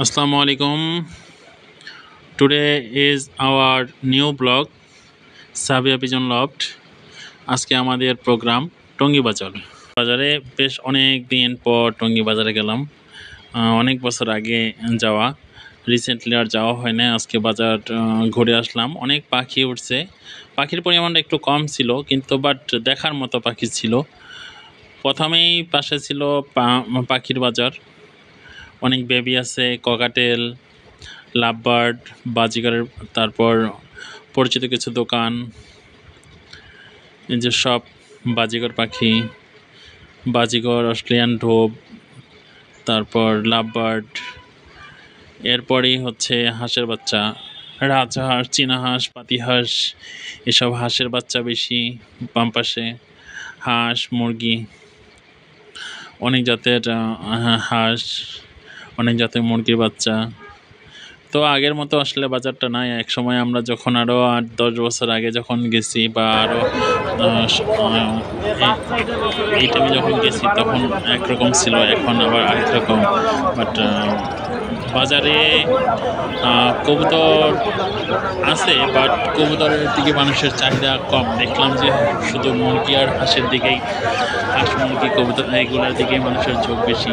Assalamu alaikum. Today is our new blog Sabiya pigeon loft. আজকে আমাদের programme Tongi বাজার। বাজারে বেশ অনেক দিন পর টঙ্গী বাজারে গেলাম। অনেক বছর আগে যাওয়া, রিসেন্টলি আর যাওয়া হয় না। আজকে বাজার ঘুরে আসলাম। অনেক পাখি উঠছে, পাখির পরিমাণটা একটু কম ছিল, কিন্তু বাট দেখার মতো পাখি ছিল। প্রথমেই পাশে ছিল পাখির বাজার, অনেক বেবি আছে, ককাটেল, লাভবার্ড, বাজিগারের, তারপর পরিচিত কিছু দোকান, এই যে সব বাজিগর পাখি, বাজিগর, অস্ট্রেলিয়ান ঢোপ, তারপর লাভবার্ড। এরপরেই হচ্ছে হাঁসের বাচ্চা, রাজহাঁস, চীনা হাঁস, পাতিহাঁস, এসব হাঁসের বাচ্চা বেশি। বাম পাশে হাঁস, মুরগি, অনেক জাতের হাঁস, অনেক জাতের মুরগির বাচ্চা। তো আগের মতো আসলে বাজারটা নাই। এক সময় আমরা যখন আরও 8-10 বছর আগে যখন গেছি, বা আরও এই টাইমে যখন গেছি, তখন একরকম ছিল, এখন আবার আরেক রকম। বাট বাজারে কবুতর আছে, বাট কবুতরের দিকে মানুষের চাহিদা কম। দেখলাম যে শুধু মুরগি আর হাঁসের দিকেই, হাঁস, মুরগি, কবুতর এইগুলোর দিকেই মানুষের ঝোঁক বেশি।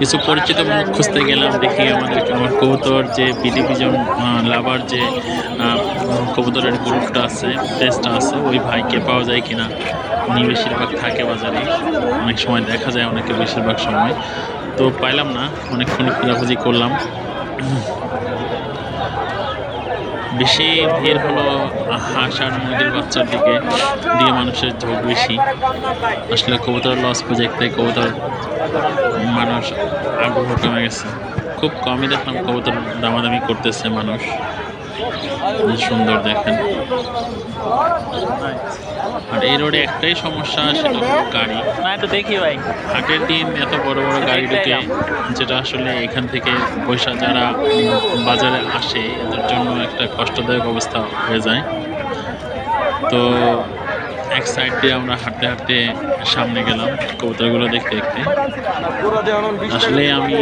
কিছু পরিচিত মুখ খুঁজতে গেলাম, দেখি আমার কবুতর যে বিডি পিজন লাভার যে কবুতরের গ্রুপটা আছে, পেজটা আছে, ওই ভাইকে পাওয়া যায় কিনা। উনি বেশিরভাগ থাকে বাজারে, অনেক সময় দেখা যায় অনেকে, বেশিরভাগ সময় তো পাইলাম না। অনেকক্ষণ খোঁজাখুঁজি করলাম। বেশি ভিড় হলো হাঁস আর মুরগির বাচ্চার দিকে মানুষের ঝোঁক বেশি। আসলে কবুতর লস প্রজেক্টে কবুতর মানুষ আগ্রহ কমে গেছে, খুব কমই দেখলাম কবুতর দামাদামি করতেছে মানুষ। সুন্দর দেখেন। আর এই রোডে একটাই সমস্যা, সেটা হলো গাড়ি। তো দেখি ভাই, হাটের দিন এত বড় বড় গাড়ি ঢুকে, যেটা আসলে এখান থেকে পয়সা যারা বাজারে আসে এদের জন্য একটা কষ্টদায়ক অবস্থা হয়ে যায়। তো এক সাইড দিয়ে আমরা হাঁটতে হাঁটতে সামনে গেলাম কবুতরগুলো দেখতে দেখতে। আসলে আমি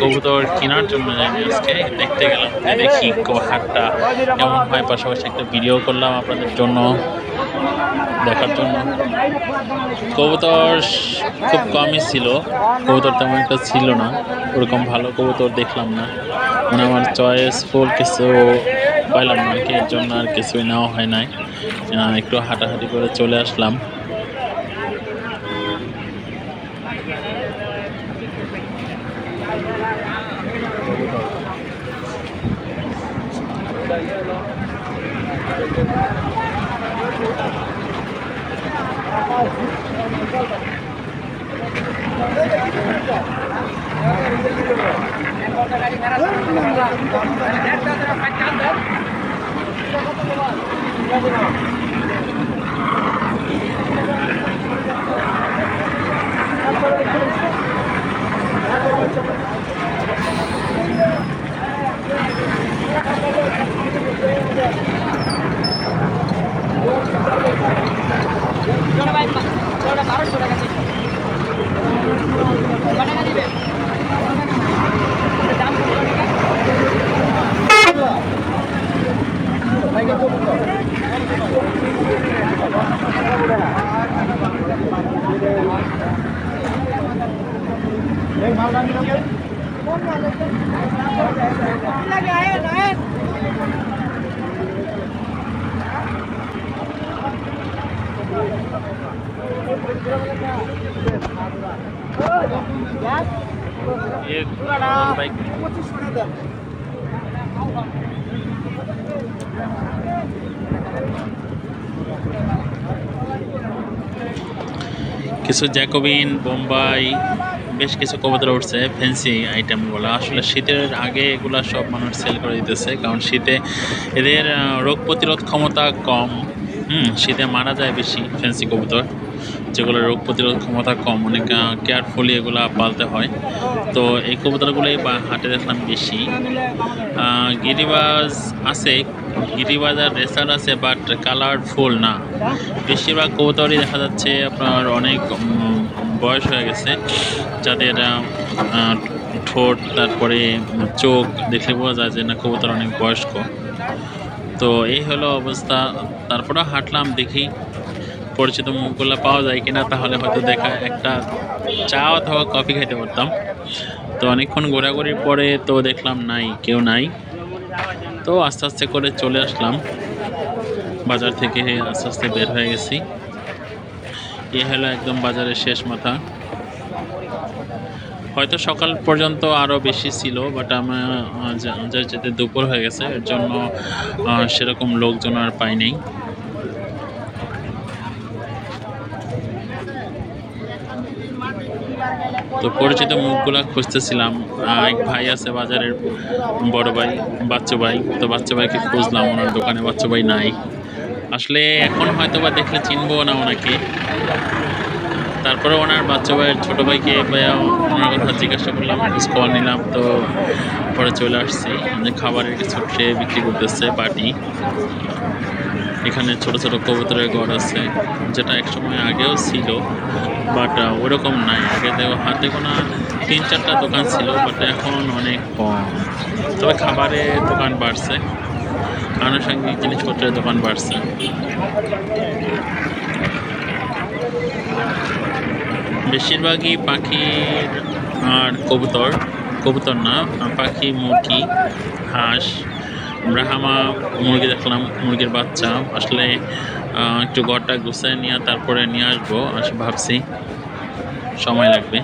কবুতর কেনার জন্য যাইনি, আজকে দেখতে গেলাম, দেখি হাটটা কেমন হয়। পাশাপাশি একটা ভিডিও করলাম আপনাদের জন্য, দেখার জন্য। কবুতর খুব কমই ছিল, কবুতর তেমন একটা ছিল না, ওরকম ভালো কবুতর দেখলাম না। মানে আমার চয়েসফুল কিছু পাইলাম না, কি এর জন্য আর কিছুই নেওয়া হয় নাই। একটু হাঁটাহাঁটি করে চলে আসলাম। কিছু জ্যাকোবিন, বোম্বাই, বেশ কিছু কবুতর উঠছে, ফ্যান্সি আইটেমগুলো। আসলে শীতের আগে এগুলা সব মানুষ সেল করে দিতেছে, কারণ শীতে এদের রোগ প্রতিরোধ ক্ষমতা কম। শীতে মারা যায় বেশি ফ্যান্সি কবুতর, যেগুলো রোগ প্রতিরোধ ক্ষমতা কম, অনেক কেয়ারফুলি এগুলা পালতে হয়। তো এই কবুতরগুলোই হাটে দেখলাম বেশি। গিরিবাজ আছে, গিরিবাজ আর রেসার আছে, বাট কালারফুল না। বেশিরভাগ কবুতরই দেখা যাচ্ছে আপনার অনেক বয়স হয়ে গেছে, যাদের ঠোঁট, তারপরে চোখ দেখলে বোঝা যায় যে না কবুতর অনেক বয়স্ক। তো এই হলো অবস্থা। তারপরে হাঁটলাম, দেখি পরিচিত মুখগুলো পাওয়া যায় কিনা, তাহলে হয়তো দেখা একটা চা অথবা কফি খেতে পারতাম। তো অনেকক্ষণ ঘোরাঘুরির পরে তো দেখলাম নাই, কেউ নাই। তো আস্তে আস্তে করে চলে আসলাম, বাজার থেকে আস্তে আস্তে বের হয়ে গেছি। এ হলো একদম বাজারের শেষ মাথা। হয়তো সকাল পর্যন্ত আরও বেশি ছিল, বাট আমার যেতে দুপুর হয়ে গেছে, এর জন্য সেরকম লোকজন আর পাই নাই। তো পরিচিত মুখগুলা খুঁজতেছিলাম। এক ভাই আছে বাজারের, বড় ভাই, বাচ্চু ভাই। তো বাচ্চু ভাইকে খুঁজলাম, ওনার দোকানে বাচ্চু ভাই নাই। আসলে এখন হয়তো বা দেখলে চিনবো না ওনাকে। তারপরে ওনার বাচ্চা ভাইয়ের ছোটো ভাইকে ওনার কথা জিজ্ঞাসা করলাম, কল নিলাম। তো পরে চলে আসছি। খাবারের কিছু ট্রে বিক্রি করতেছে, বাটি। এখানে ছোট ছোট কবুতরের ঘর আছে, যেটা একসময় আগেও ছিল, বাট ওরকম নাই। আগে হাতে গোনা 3-4টা দোকান ছিল, বাট এখন অনেক কম। তবে খাবারের দোকান বাড়ছে, আনুষঙ্গিক জিনিসপত্রের দোকান বাড়ছে। বেশিরভাগই পাখির আর কবুতর না, পাখি, মুরগি, হাঁস, ব্রাহ্মা মুরগি দেখলাম, মুরগির বাচ্চা। আসলে একটু ঘরটা গুছিয়ে নিয়ে তারপরে নিয়ে আসবো, ভাবছি সময় লাগবে।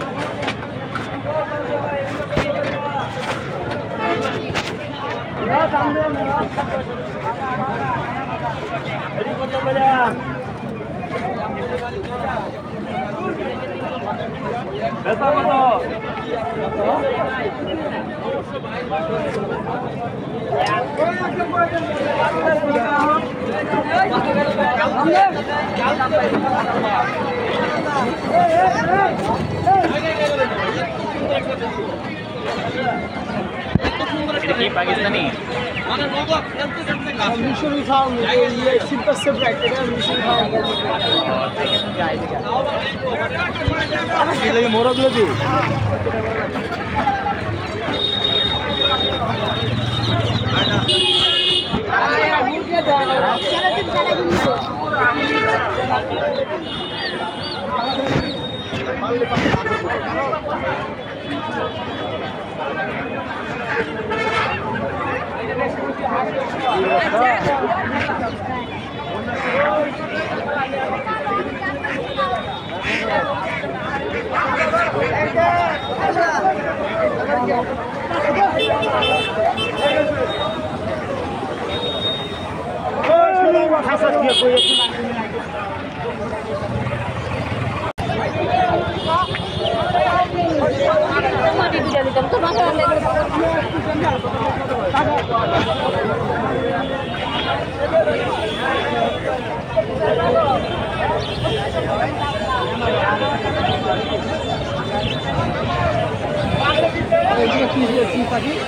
পাকিস্তানি মোরগুলো দিই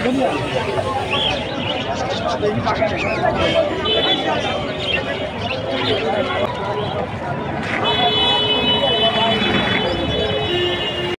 ধন্যবাদ।